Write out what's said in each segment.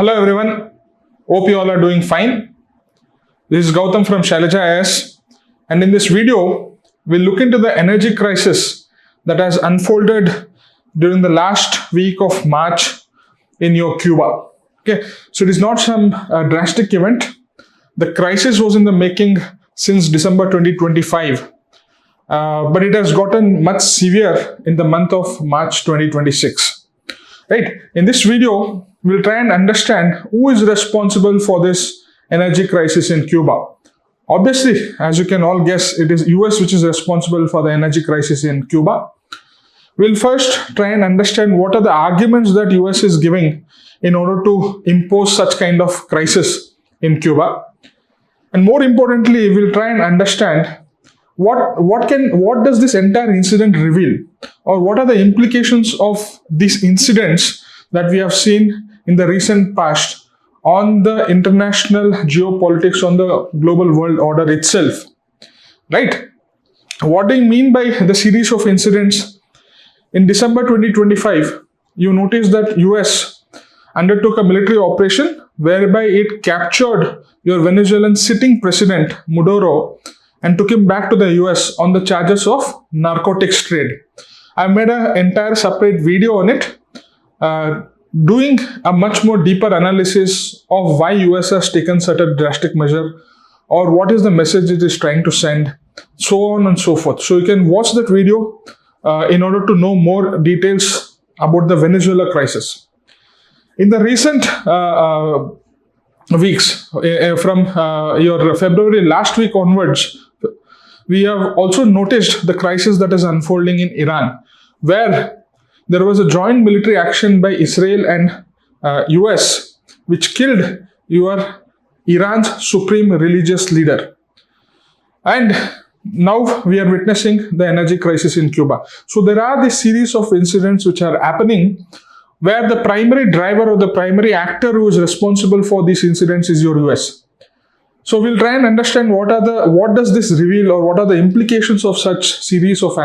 Hello everyone, hope you all are doing fine. This is Gautam from Shailaja IS, and in this video, we'll look into the energy crisis that has unfolded during the last week of March in your Cuba. Okay, so it is not some drastic event. The crisis was in the making since December 2025, but it has gotten much severe in the month of March 2026. Right? In this video, we'll try and understand who is responsible for this energy crisis in Cuba. Obviously, as you can all guess, it is US which is responsible for the energy crisis in Cuba. We'll first try and understand what are the arguments that US is giving in order to impose such kind of crisis in Cuba. And more importantly, we'll try and understand what does this entire incident reveal, or what are the implications of these incidents that we have seen in the recent past on the international geopolitics, on the global world order itself. Right? What do you mean by the series of incidents? In December 2025, you notice that US undertook a military operation whereby it captured your Venezuelan sitting president, Maduro, and took him back to the US on the charges of narcotics trade. I made an entire separate video on it, doing a much more deeper analysis of why US has taken such a drastic measure, or what is the message it is trying to send, so on and so forth. So you can watch that video in order to know more details about the Venezuela crisis. In the recent weeks, from your February last week onwards, we have also noticed the crisis that is unfolding in Iran, where there was a joint military action by Israel and US, which killed Iran's supreme religious leader. And now we are witnessing the energy crisis in Cuba. So there are this series of incidents which are happening where the primary driver or the primary actor who is responsible for these incidents is your US. So we'll try and understand what does this reveal, or what are the implications of such series of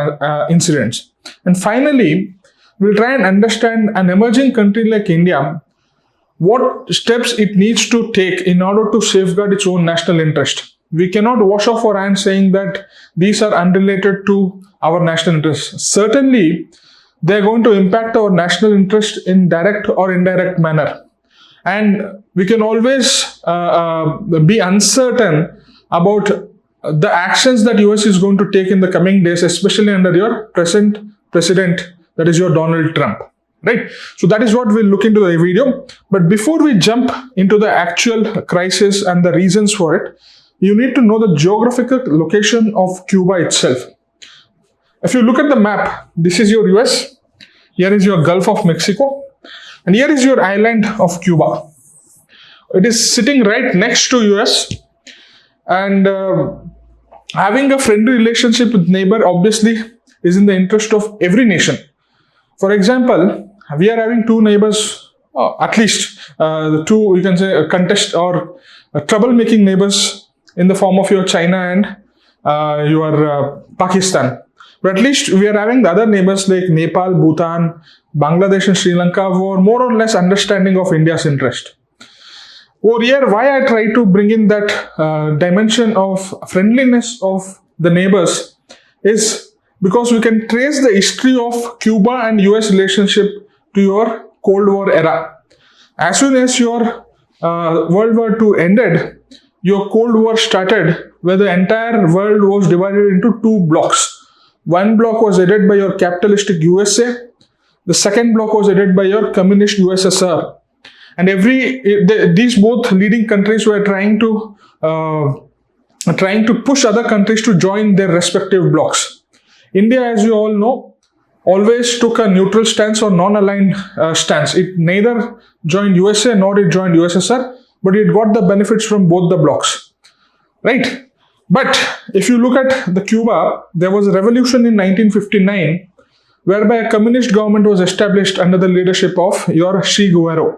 incidents. And finally, we'll try and understand an emerging country like India, what steps it needs to take in order to safeguard its own national interest. We cannot wash off our hands saying that these are unrelated to our national interests. Certainly, they're going to impact our national interest in direct or indirect manner. And we can always be uncertain about the actions that US is going to take in the coming days, especially under your present president, that is your Donald Trump. Right? So that is what we'll look into the video. But before we jump into the actual crisis and the reasons for it, you need to know the geographical location of Cuba itself. If you look at the map, this is your US, here is your Gulf of Mexico, and here is your island of Cuba. It is sitting right next to US, and having a friendly relationship with neighbor obviously is in the interest of every nation. For example, we are having two neighbors, at least the two, you can say, contest or troublemaking neighbors in the form of your China and your Pakistan. But at least we are having the other neighbors like Nepal, Bhutan, Bangladesh and Sri Lanka who are more or less understanding of India's interest. Over here, why I try to bring in that dimension of friendliness of the neighbors is because we can trace the history of Cuba and US relationship to your Cold War era. As soon as your World War II ended, your Cold War started, where the entire world was divided into two blocks. One block was headed by your capitalistic USA. The second block was headed by your communist USSR. And these both leading countries were trying to push other countries to join their respective blocks. India, as you all know, always took a neutral stance or non-aligned stance. It neither joined USA nor it joined USSR, but it got the benefits from both the blocks. Right? But if you look at the Cuba, there was a revolution in 1959 whereby a communist government was established under the leadership of your Che Guevara.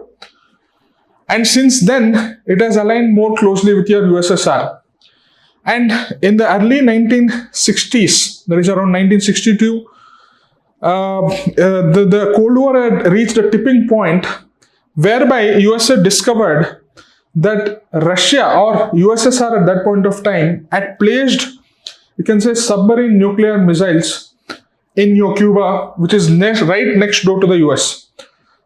And since then, it has aligned more closely with your USSR. And in the early 1960s, that is around 1962, the Cold War had reached a tipping point whereby USA discovered that Russia or USSR at that point of time had placed, you can say, submarine nuclear missiles in your Cuba, which is right next door to the US.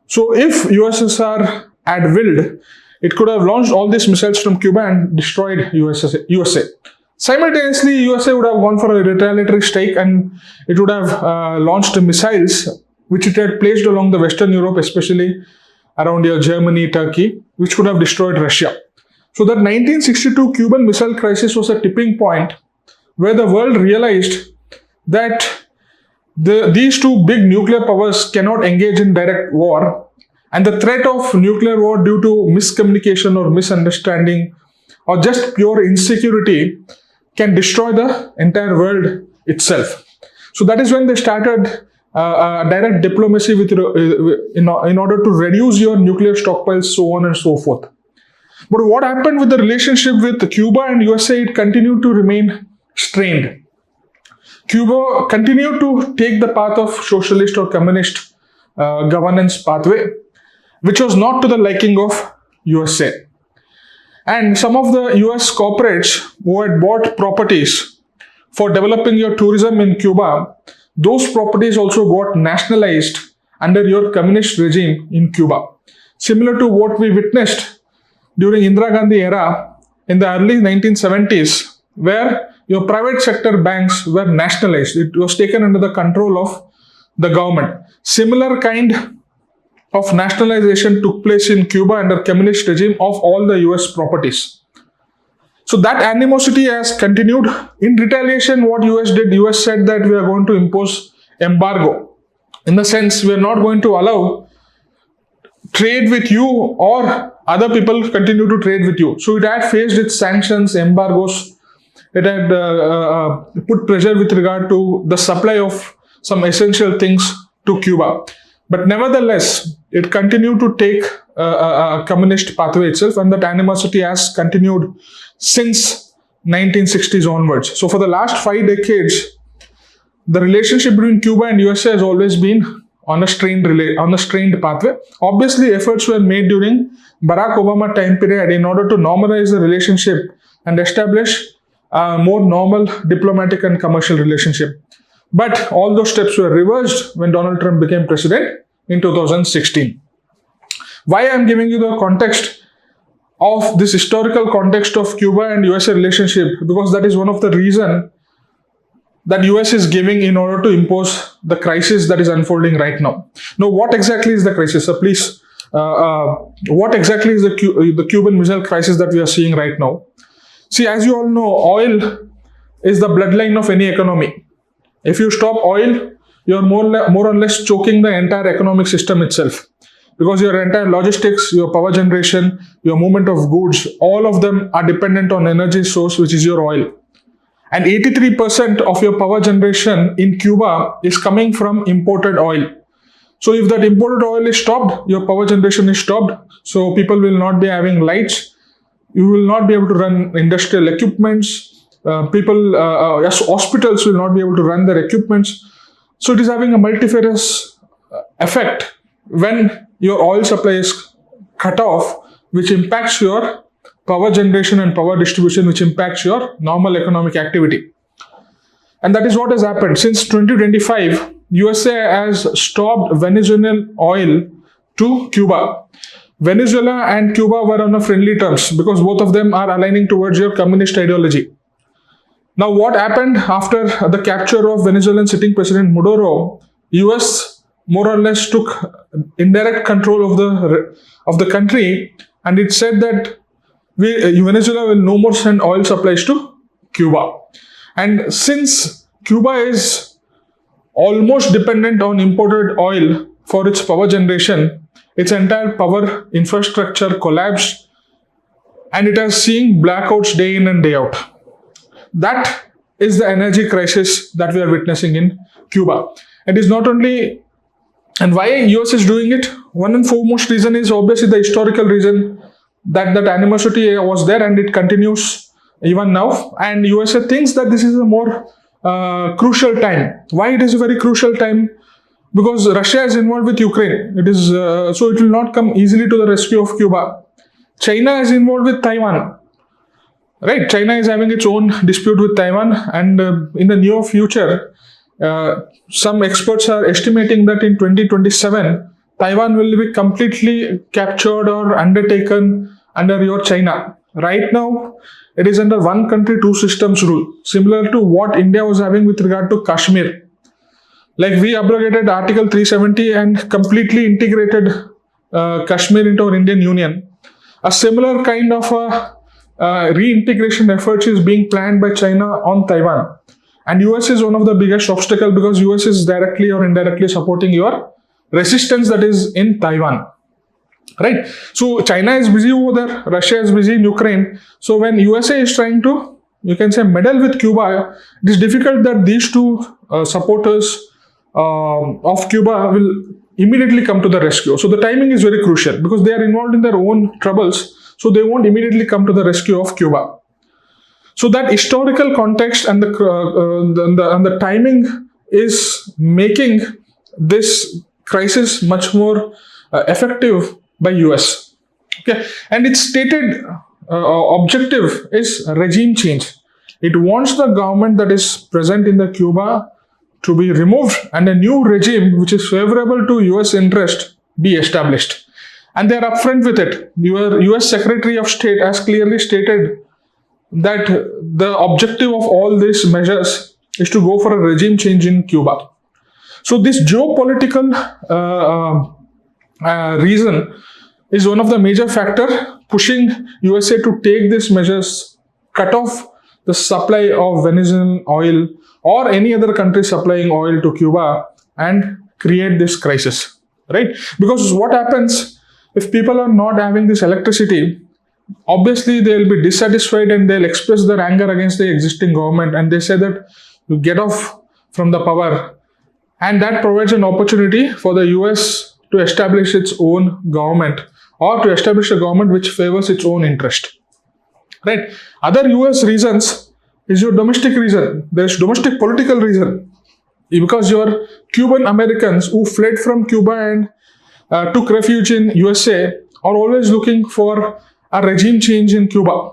So if USSR had willed, it could have launched all these missiles from Cuba and destroyed USA. Simultaneously, USA would have gone for a retaliatory strike and it would have launched missiles which it had placed along the Western Europe, especially around your Germany, Turkey, which could have destroyed Russia. So that 1962 Cuban Missile Crisis was a tipping point where the world realized that these two big nuclear powers cannot engage in direct war, and the threat of nuclear war due to miscommunication or misunderstanding or just pure insecurity can destroy the entire world itself. So that is when they started direct diplomacy in order to reduce your nuclear stockpiles, so on and so forth. But what happened with the relationship with Cuba and USA? It continued to remain strained. Cuba continued to take the path of socialist or communist governance pathway, which was not to the liking of USA. And some of the US corporates who had bought properties for developing your tourism in Cuba, those properties also got nationalized under your communist regime in Cuba. Similar to what we witnessed during Indira Gandhi era in the early 1970s, where your private sector banks were nationalized. It was taken under the control of the government. Similar kind of nationalization took place in Cuba under communist regime of all the US properties. So that animosity has continued. In retaliation, what US did, US said that we are going to impose embargo. In the sense, we are not going to allow trade with you or other people continue to trade with you. So it had faced its sanctions, embargoes. It had put pressure with regard to the supply of some essential things to Cuba. But nevertheless, it continued to take a communist pathway itself, and that animosity has continued since 1960s onwards. So for the last 5 decades, the relationship between Cuba and USA has always been on a strained pathway. Obviously, efforts were made during Barack Obama time period in order to normalize the relationship and establish a more normal diplomatic and commercial relationship. But all those steps were reversed when Donald Trump became president in 2016. Why I am giving you the context of this historical context of Cuba and USA relationship? Because that is one of the reasons that US is giving in order to impose the crisis that is unfolding right now. Now, what exactly is the crisis? Please, what exactly is the Cuban Missile Crisis that we are seeing right now? See, as you all know, oil is the bloodline of any economy. If you stop oil, you're more or less choking the entire economic system itself. Because your entire logistics, your power generation, your movement of goods, all of them are dependent on energy source, which is your oil. And 83% of your power generation in Cuba is coming from imported oil. So if that imported oil is stopped, your power generation is stopped. So people will not be having lights. You will not be able to run industrial equipments. Hospitals will not be able to run their equipments. So it is having a multifarious effect when your oil supply is cut off, which impacts your power generation and power distribution, which impacts your normal economic activity. And that is what has happened. Since 2025, USA has stopped Venezuelan oil to Cuba. Venezuela and Cuba were on a friendly terms because both of them are aligning towards your communist ideology. Now, what happened after the capture of Venezuelan sitting president Monroe? US more or less took indirect control of the country, and it said that Venezuela will no more send oil supplies to Cuba. And since Cuba is almost dependent on imported oil for its power generation, its entire power infrastructure collapsed, and it has seen blackouts day in and day out. That is the energy crisis that we are witnessing in Cuba. It is not only, and why US is doing it? One and foremost reason is obviously the historical reason that animosity was there, and it continues even now. And USA thinks that this is a more crucial time. Why it is a very crucial time? because Russia is involved with Ukraine. It is so it will not come easily to the rescue of Cuba. China is involved with Taiwan. Right, China is having its own dispute with Taiwan, and in the near future, some experts are estimating that in 2027, Taiwan will be completely captured or undertaken under your China. Right now, it is under one country, two systems rule, similar to what India was having with regard to Kashmir. Like we abrogated Article 370 and completely integrated Kashmir into our Indian Union. A similar kind of reintegration efforts is being planned by China on Taiwan. And US is one of the biggest obstacle because US is directly or indirectly supporting your resistance that is in Taiwan. Right? So China is busy over there, Russia is busy in Ukraine. So when USA is trying to, you can say, meddle with Cuba, it is difficult that these two supporters of Cuba will immediately come to the rescue. So the timing is very crucial because they are involved in their own troubles. So they won't immediately come to the rescue of Cuba. So that historical context and the timing is making this crisis much more effective by US. Okay, and its stated objective is regime change. It wants the government that is present in the Cuba to be removed and a new regime which is favorable to US interest be established. And they are upfront with it. Your US Secretary of State has clearly stated that the objective of all these measures is to go for a regime change in Cuba. So this geopolitical reason is one of the major factor pushing USA to take these measures, cut off the supply of Venezuelan oil or any other country supplying oil to Cuba and create this crisis, right? Because what happens if people are not having this electricity, obviously they will be dissatisfied and they'll express their anger against the existing government and they say that you get off from the power, and that provides an opportunity for the US to establish its own government or to establish a government which favors its own interest, right? Other US reasons is your domestic reason. There's domestic political reason because your Cuban-Americans who fled from Cuba and took refuge in USA are always looking for a regime change in Cuba.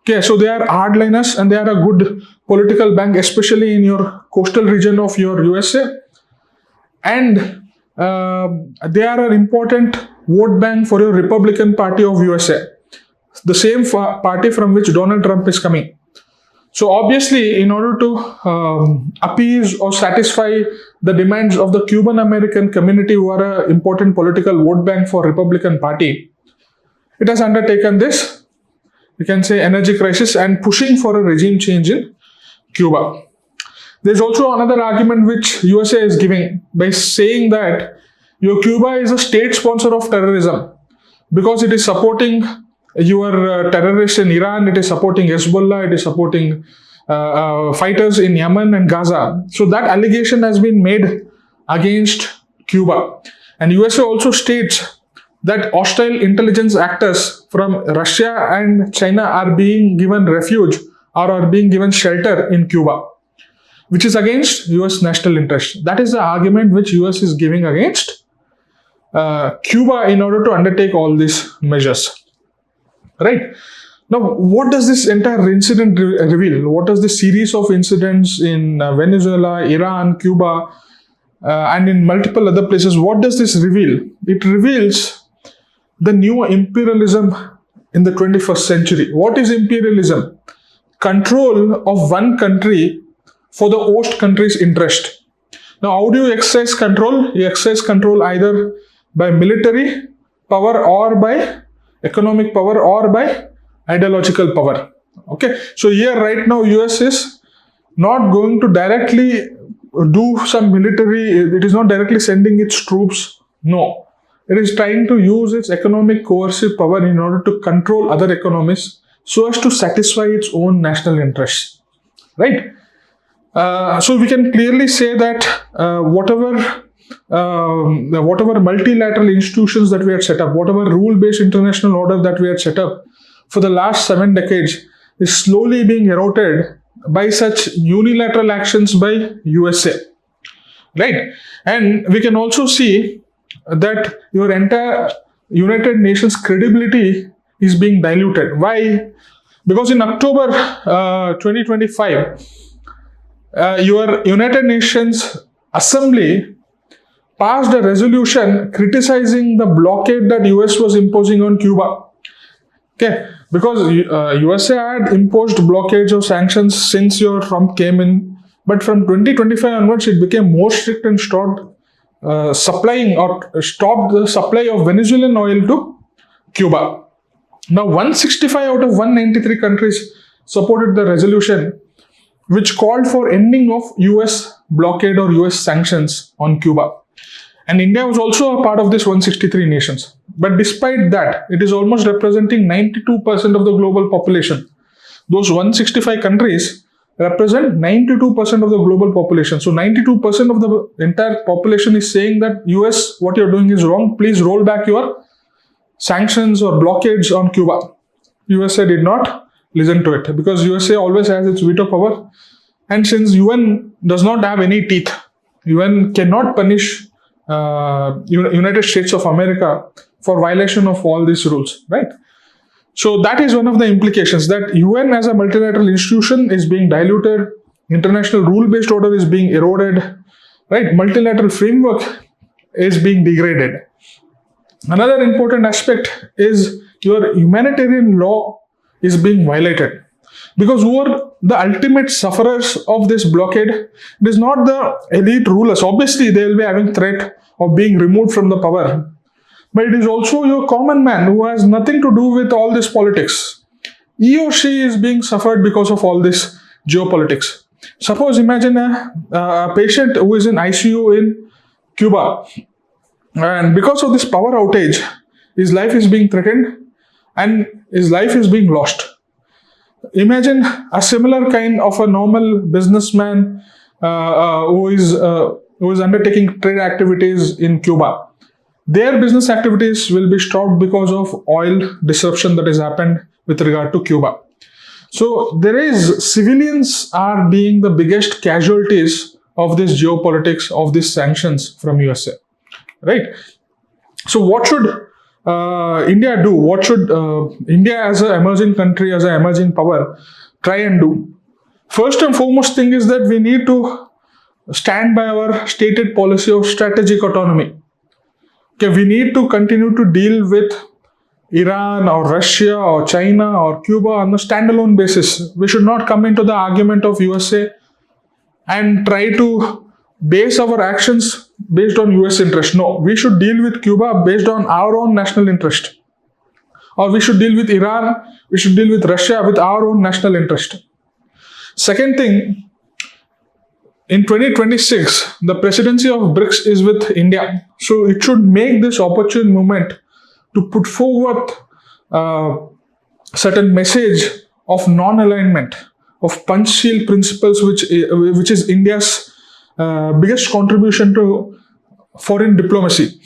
Okay, so they are hardliners and they are a good political bank, especially in your coastal region of your USA. And they are an important vote bank for your Republican Party of USA, the same party from which Donald Trump is coming. So obviously, in order to appease or satisfy the demands of the Cuban-American community who are an important political vote bank for Republican Party, it has undertaken this, you can say, energy crisis and pushing for a regime change in Cuba. There's also another argument which USA is giving by saying that your Cuba is a state sponsor of terrorism because it is supporting your terrorists in Iran, it is supporting Hezbollah, it is supporting fighters in Yemen and Gaza. So that allegation has been made against Cuba. And USA also states that hostile intelligence actors from Russia and China are being given refuge or are being given shelter in Cuba, which is against US national interest. That is the argument which US is giving against Cuba in order to undertake all these measures. Right? Now, what does this entire incident reveal? What does this series of incidents in Venezuela, Iran, Cuba, and in multiple other places, what does this reveal? It reveals the new imperialism in the 21st century. What is imperialism? Control of one country for the host country's interest. Now, how do you exercise control? You exercise control either by military power or by economic power or by ideological power. Okay, so here right now US is not going to directly do some military, it is not directly sending its troops. No, it is trying to use its economic coercive power in order to control other economies so as to satisfy its own national interests. Right? So we can clearly say that whatever multilateral institutions that we had set up, whatever rule-based international order that we had set up for the last 7 decades is slowly being eroded by such unilateral actions by USA. right? And we can also see that your entire United Nations credibility is being diluted. Why? Because in October 2025, your United Nations Assembly passed a resolution criticizing the blockade that US was imposing on Cuba. Okay, because USA had imposed blockades or sanctions since your Trump came in, but from 2025 onwards, it became more strict and stopped supplying or stopped the supply of Venezuelan oil to Cuba. Now, 165 out of 193 countries supported the resolution, which called for ending of US blockade or US sanctions on Cuba. And India was also a part of this 163 nations. But despite that, it is almost representing 92% of the global population. Those 165 countries represent 92% of the global population. So 92% of the entire population is saying that US, what you're doing is wrong. Please roll back your sanctions or blockades on Cuba. USA did not listen to it because USA always has its veto power. And since UN does not have any teeth, UN cannot punish United States of America for violation of all these rules, right? So that is one of the implications, that UN as a multilateral institution is being diluted, international rule-based order is being eroded, right? Multilateral framework is being degraded. Another important aspect is your humanitarian law is being violated. Because who are the ultimate sufferers of this blockade? It is not the elite rulers. Obviously, they will be having threat of being removed from the power. But it is also your common man who has nothing to do with all this politics. He or she is being suffered because of all this geopolitics. Suppose imagine a patient who is in ICU in Cuba, and because of this power outage, his life is being threatened and his life is being lost. Imagine a similar kind of a normal businessman who is undertaking trade activities in Cuba. Their business activities will be stopped because of oil disruption that has happened with regard to Cuba. So civilians are being the biggest casualties of this geopolitics, of these sanctions from USA, right? So what should India do? What should India as an emerging country, as an emerging power, try and do? First and foremost thing is that we need to stand by our stated policy of strategic autonomy. Okay, we need to continue to deal with Iran or Russia or China or Cuba on a standalone basis. We should not come into the argument of USA and try to base our actions based on US interest. No, we should deal with Cuba based on our own national interest. Or we should deal with Iran, we should deal with Russia with our own national interest. Second thing, in 2026, the presidency of BRICS is with India. So it should make this opportune moment to put forward certain message of non-alignment, of Panchsheel principles, which is India's biggest contribution to foreign diplomacy.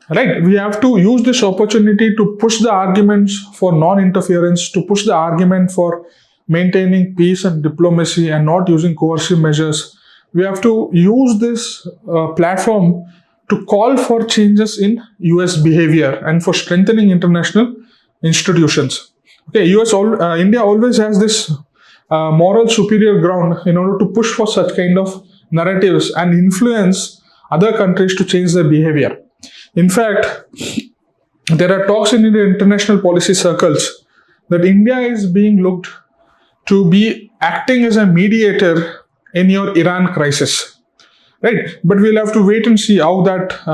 Right? We have to use this opportunity to push the arguments for non-interference, to push the argument for maintaining peace and diplomacy and not using coercive measures. We have to use this platform to call for changes in US behavior and for strengthening international institutions. Okay, India always has this moral superior ground in order to push for such kind of narratives and influence other countries to change their behavior. In fact, there are talks in the international policy circles that India is being looked to be acting as a mediator in your Iran crisis, right? But we'll have to wait and see how that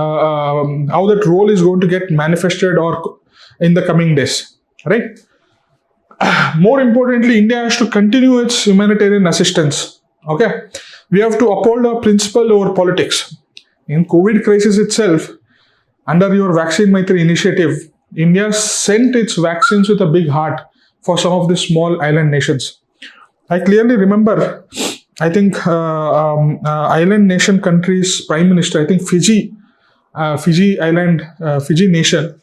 role is going to get manifested or in the coming days, right? More importantly, India has to continue its humanitarian assistance. Okay, we have to uphold our principle over politics. In COVID crisis itself, under your Vaccine Maitri initiative, India sent its vaccines with a big heart for some of the small island nations. I clearly remember, I think island nation countries prime minister, I think Fiji nation,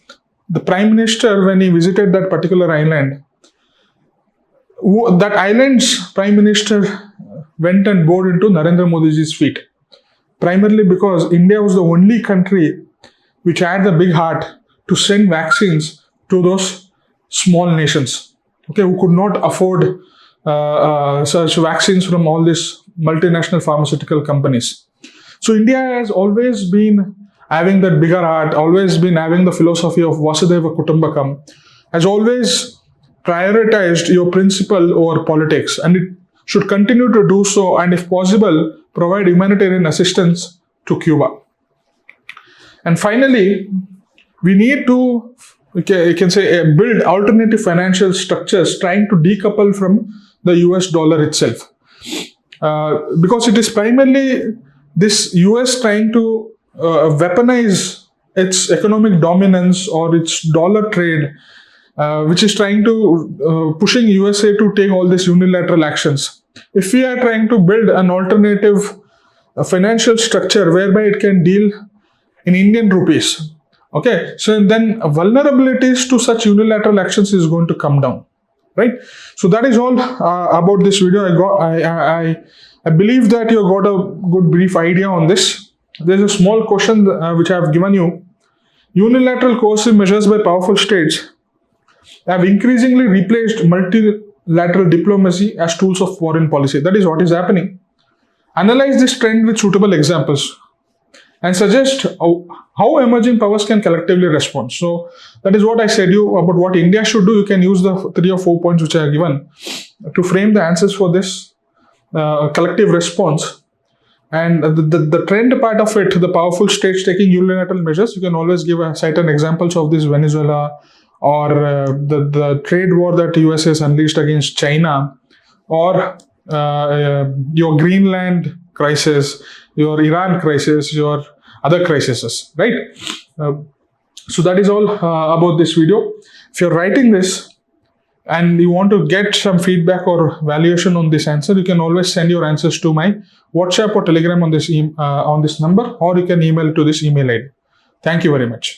the prime minister, when he visited that particular island, that island's prime minister went and bowed into Narendra Modi's feet. primarily because India was the only country which had the big heart to send vaccines to those small nations, okay, who could not afford such vaccines from all these multinational pharmaceutical companies. So India has always been having that bigger heart, always been having the philosophy of Vasudhaiva Kutumbakam, has always prioritized your principle over politics, and it should continue to do so, and if possible, provide humanitarian assistance to Cuba. And finally, we need to, you can say, build alternative financial structures trying to decouple from the US dollar itself. Because it is primarily this US trying to weaponize its economic dominance or its dollar trade, which is trying to pushing USA to take all these unilateral actions. If we are trying to build an alternative financial structure whereby it can deal in Indian rupees, okay, so then vulnerabilities to such unilateral actions is going to come down, right? So that is all about this video. I believe that you got a good brief idea on this. There's a small question which I have given you. Unilateral coercive measures by powerful states have increasingly replaced multilateral diplomacy as tools of foreign policy. That is what is happening. Analyze this trend with suitable examples and suggest how emerging powers can collectively respond. So that is what I said you about what India should do. You can use the 3 or 4 points which I have given to frame the answers for this collective response. And the trend part of it, the powerful states taking unilateral measures, you can always give certain examples of this: Venezuela, or the trade war that US has unleashed against China, or your Greenland crisis, your Iran crisis, your other crises, right? So that is all about this video. If you're writing this and you want to get some feedback or valuation on this answer, you can always send your answers to my WhatsApp or Telegram on this number, or you can email to this email ID. Thank you very much.